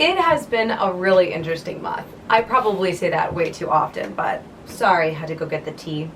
It has been a really interesting month. I probably say that way too often, but sorry, had to go get the tea.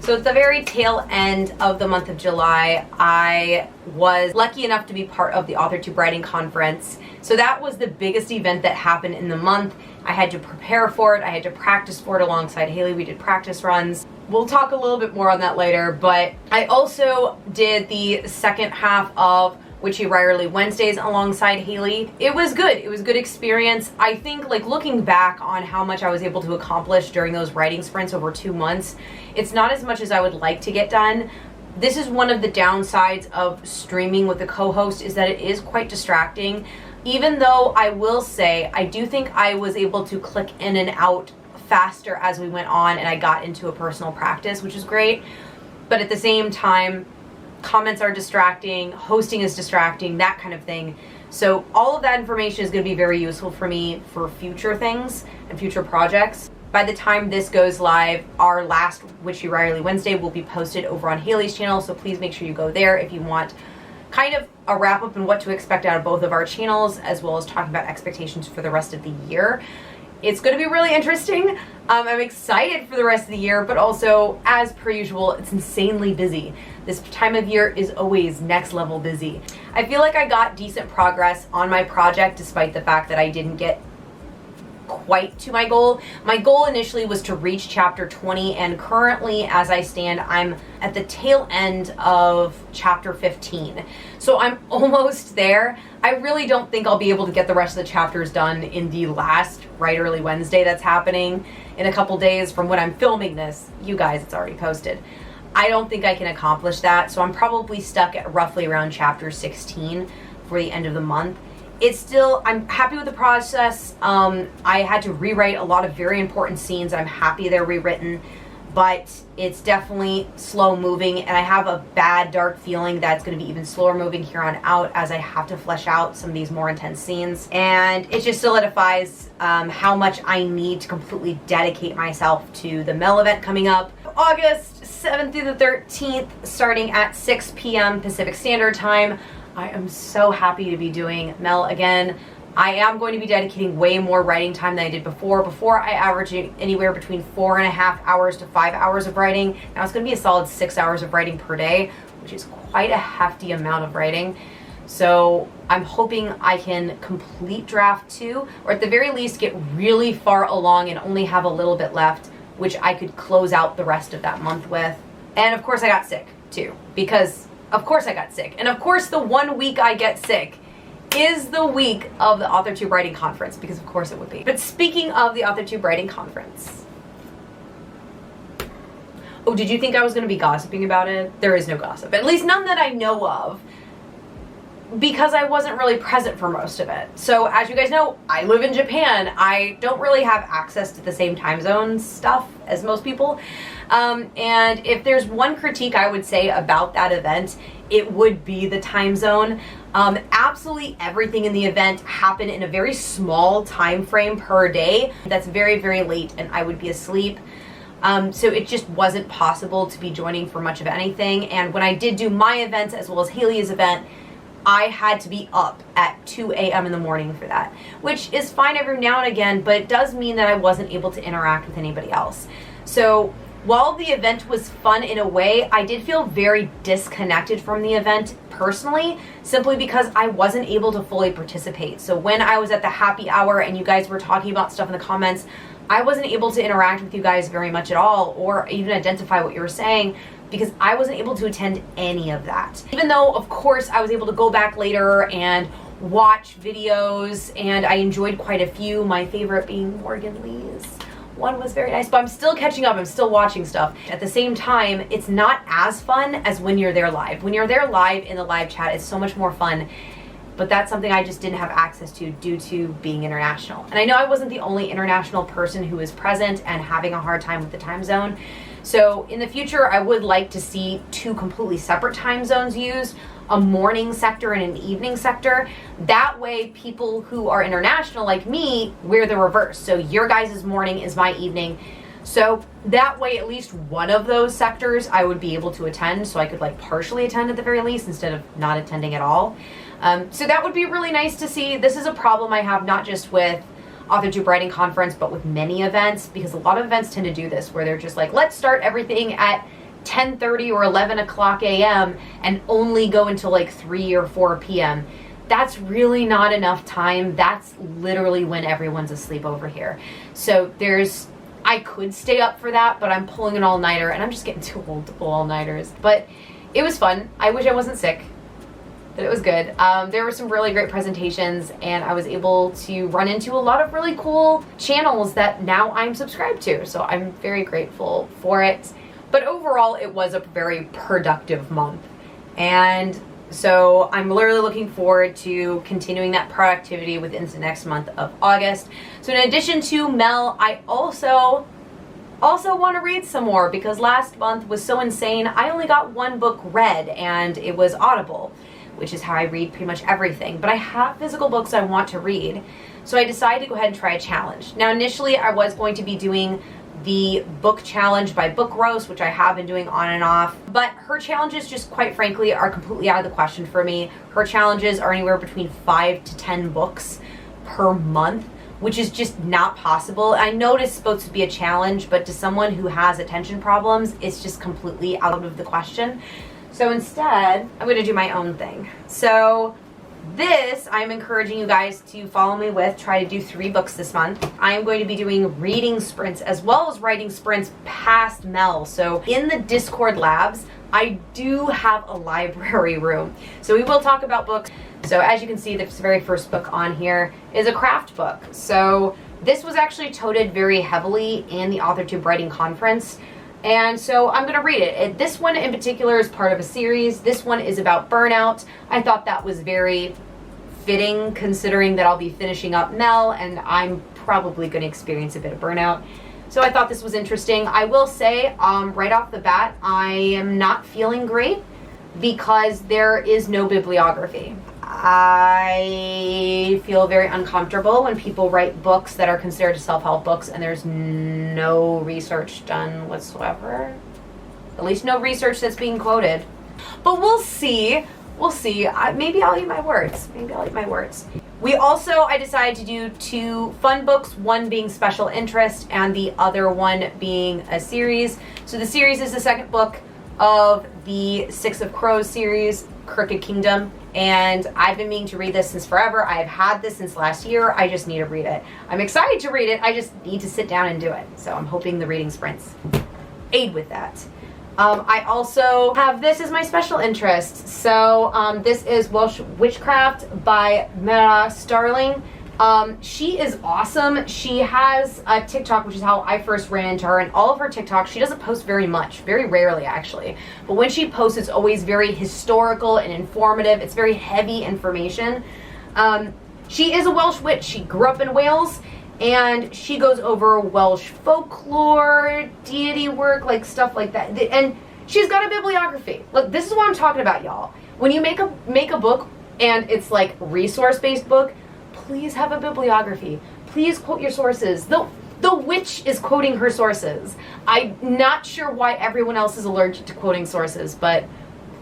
So at the very tail end of the month of July, I was lucky enough to be part of the AuthorTube Writing Conference. So that was the biggest event that happened in the month. I had to prepare for it. I had to practice for it alongside Haley. We did practice runs. We'll talk a little bit more on that later, but I also did the second half of Witchy Writerly Wednesdays alongside Haley. It was good. It was a good experience. I think, like, looking back on how much I was able to accomplish during those writing sprints over 2 months, it's not as much as I would like to get done. This is one of the downsides of streaming with a co-host, is that it is quite distracting. Even though I will say, I do think I was able to click in and out faster as we went on and I got into a personal practice, which is great. But at the same time, comments are distracting, hosting is distracting, that kind of thing. So all of that information is going to be very useful for me for future things and future projects. By the time this goes live, our last Witchy Writerly Wednesday will be posted over on Haley's channel, so please make sure you go there if you want kind of a wrap up and what to expect out of both of our channels, as well as talking about expectations for the rest of the year. It's going to be really interesting. I'm excited for the rest of the year, but also, as per usual, it's insanely busy. This time of year is always next level busy. I feel like I got decent progress on my project despite the fact that I didn't get quite to my goal. My goal initially was to reach chapter 20, and currently, as I stand, I'm at the tail end of chapter 15. So I'm almost there. I really don't think I'll be able to get the rest of the chapters done in the last Writerly Wednesday that's happening in a couple days. From when I'm filming this, you guys, it's already posted. I don't think I can accomplish that, so I'm probably stuck at roughly around chapter 16 for the end of the month. It's still, I'm happy with the process. I had to rewrite a lot of very important scenes. I'm happy they're rewritten, but it's definitely slow moving, and I have a bad, dark feeling that it's going to be even slower moving here on out as I have to flesh out some of these more intense scenes. And it just solidifies how much I need to completely dedicate myself to the Mel event coming up August 7th through the 13th, starting at 6 p.m. Pacific Standard Time. I am so happy to be doing Mel again. I am going to be dedicating way more writing time than I did before. Before, I averaged anywhere between 4.5 hours to 5 hours of writing. Now it's going to be a solid 6 hours of writing per day, which is quite a hefty amount of writing. So I'm hoping I can complete draft 2, or at the very least get really far along and only have a little bit left, which I could close out the rest of that month with. And of course I got sick too, because of course I got sick. And of course the 1 week I get sick is the week of the AuthorTube Writing Conference, because of course it would be. But speaking of the AuthorTube Writing Conference, oh, did you think I was going to be gossiping about it? There is no gossip, at least none that I know of, because I wasn't really present for most of it. So as you guys know, I live in Japan. I don't really have access to the same time zone stuff as most people. And if there's one critique I would say about that event, it would be the time zone. Absolutely everything in the event happened in a very small time frame per day. That's very, very late, and I would be asleep. So it just wasn't possible to be joining for much of anything. And when I did do my events as well as Haley's event, I had to be up at 2 a.m. in the morning for that, which is fine every now and again, but it does mean that I wasn't able to interact with anybody else. So while the event was fun in a way, I did feel very disconnected from the event personally, simply because I wasn't able to fully participate. So when I was at the happy hour and you guys were talking about stuff in the comments, I wasn't able to interact with you guys very much at all, or even identify what you were saying, because I wasn't able to attend any of that. Even though, of course, I was able to go back later and watch videos, and I enjoyed quite a few, my favorite being Morgan Lee's. One was very nice, but I'm still catching up, I'm still watching stuff. At the same time, it's not as fun as when you're there live. When you're there live in the live chat, it's so much more fun. but that's something I just didn't have access to due to being international. And I know I wasn't the only international person who was present and having a hard time with the time zone. So in the future, I would like to see 2 completely separate time zones used, a morning sector and an evening sector. That way people who are international like me, we're the reverse. So your guys' morning is my evening. So that way, at least one of those sectors I would be able to attend, so I could like partially attend at the very least instead of not attending at all. So that would be really nice to see. This is a problem I have not just with AuthorTube Writing Conference, but with many events, because a lot of events tend to do this where they're just like, let's start everything at 10:30 or 11 o'clock a.m. and only go until like 3 or 4 p.m. That's really not enough time. That's literally when everyone's asleep over here. So I could stay up for that, but I'm pulling an all-nighter and I'm just getting too old to pull all-nighters. But it was fun. I wish I wasn't sick, but it was good. There were some really great presentations and I was able to run into a lot of really cool channels that now I'm subscribed to. So I'm very grateful for it. But overall, it was a very productive month. And so I'm literally looking forward to continuing that productivity within the next month of August. So in addition to Mel, I also want to read some more, because last month was so insane. I only got 1 book read and it was Audible, which is how I read pretty much everything. But I have physical books I want to read. So I decided to go ahead and try a challenge. Now initially I was going to be doing the book challenge by Book Roast, which I have been doing on and off, but her challenges just quite frankly are completely out of the question for me. Her challenges are anywhere between 5 to 10 books per month, which is just not possible. I know it's supposed to be a challenge, but to someone who has attention problems, it's just completely out of the question. So instead, I'm going to do my own thing. So this, I'm encouraging you guys to follow me with, try to do 3 books this month. I am going to be doing reading sprints as well as writing sprints past Mel. So in the Discord labs, I do have a library room. So we will talk about books. So as you can see, this very first book on here is a craft book. So this was actually toted very heavily in the AuthorTube Writing Conference. And so I'm going to read it. This one in particular is part of a series. This one is about burnout. I thought that was very fitting considering that I'll be finishing up Mel and I'm probably going to experience a bit of burnout. So I thought this was interesting. I will say right off the bat, I am not feeling great because there is no bibliography. I feel very uncomfortable when people write books that are considered self-help books and there's no research done whatsoever. At least no research that's being quoted. But we'll see. We'll see. Maybe I'll eat my words. I decided to do 2 fun books, one being special interest and the other one being a series. So the series is the second book of the 6 of Crows series, Crooked Kingdom. And I've been meaning to read this since forever. I've had this since last year. I just need to read it. I'm excited to read it. I just need to sit down and do it. So I'm hoping the reading sprints aid with that. I also have this as my special interest. So this is Welsh Witchcraft by Mara Starling. She is awesome. She has a TikTok, which is how I first ran into her, and all of her TikToks, she doesn't post very much, very rarely actually, but when she posts, it's always very historical and informative. It's very heavy information. She is a Welsh witch. She grew up in Wales, and she goes over Welsh folklore, deity work, like stuff like that, and she's got a bibliography. Look, this is what I'm talking about, y'all. When you make a book and it's like resource-based book, please have a bibliography. Please quote your sources. The witch is quoting her sources. I'm not sure why everyone else is allergic to quoting sources, but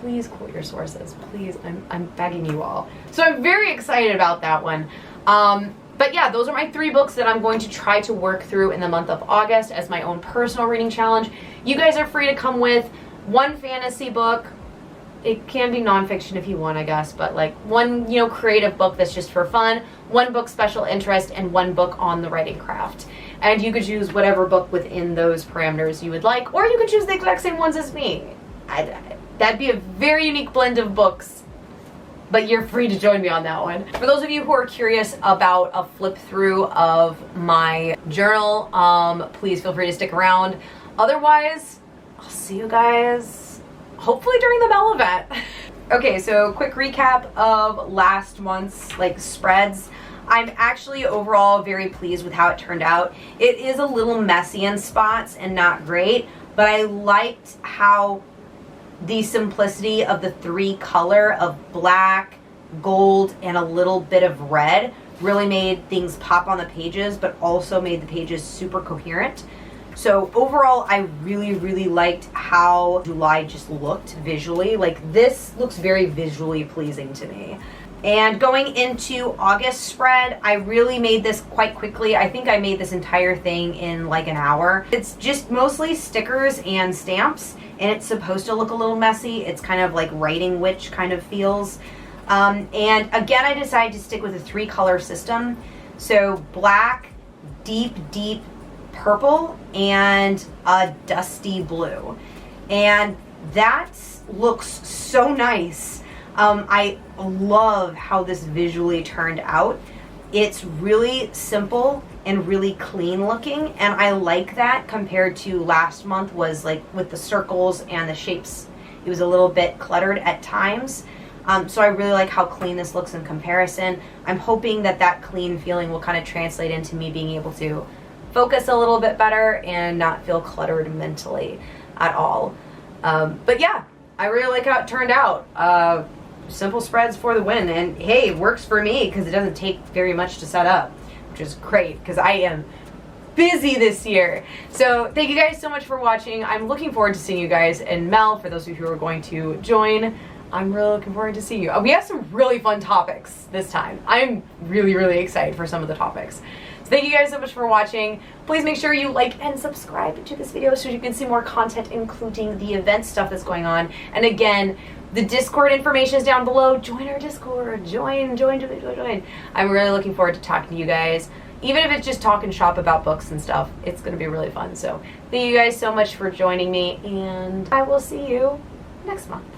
please quote your sources. Please, I'm begging you all. So I'm very excited about that one. But yeah, those are my 3 books that I'm going to try to work through in the month of August as my own personal reading challenge. You guys are free to come with 1 fantasy book. It can be nonfiction if you want, I guess, but like 1, creative book that's just for fun, 1 book special interest, and 1 book on the writing craft. And you could choose whatever book within those parameters you would like, or you could choose the exact same ones as me. That'd be a very unique blend of books, but you're free to join me on that one. For those of you who are curious about a flip through of my journal, please feel free to stick around. Otherwise, I'll see you guys hopefully during the Bell event. Okay, so quick recap of last month's spreads. I'm actually overall very pleased with how it turned out. It is a little messy in spots and not great, but I liked how the simplicity of the 3 color of black, gold, and a little bit of red really made things pop on the pages, but also made the pages super coherent. So overall, I really liked how July just looked visually. This looks very visually pleasing to me. And going into August spread, I really made this quite quickly. I think I made this entire thing in an hour. It's just mostly stickers and stamps, and it's supposed to look a little messy. It's kind of like writing witch kind of feels. And again, I decided to stick with a 3 color system. So black, deep purple, and a dusty blue. And that looks so nice. I love how this visually turned out. It's really simple and really clean looking, and I like that compared to last month was with the circles and the shapes. It was a little bit cluttered at times. So I really like how clean this looks in comparison. I'm hoping that clean feeling will kind of translate into me being able to focus a little bit better and not feel cluttered mentally at all. But yeah, I really like how it turned out. Simple spreads for the win, and hey, it works for me because it doesn't take very much to set up, which is great because I am busy this year. So thank you guys so much for watching. I'm looking forward to seeing you guys in Mel. For those of you who are going to join, I'm really looking forward to seeing you. We have some really fun topics this time. I'm really excited for some of the topics. So thank you guys so much for watching. Please make sure you like and subscribe to this video so you can see more content, including the event stuff that's going on. And again, the Discord information is down below. Join our Discord. Join. I'm really looking forward to talking to you guys. Even if it's just talking shop about books and stuff, it's going to be really fun. So thank you guys so much for joining me, and I will see you next month.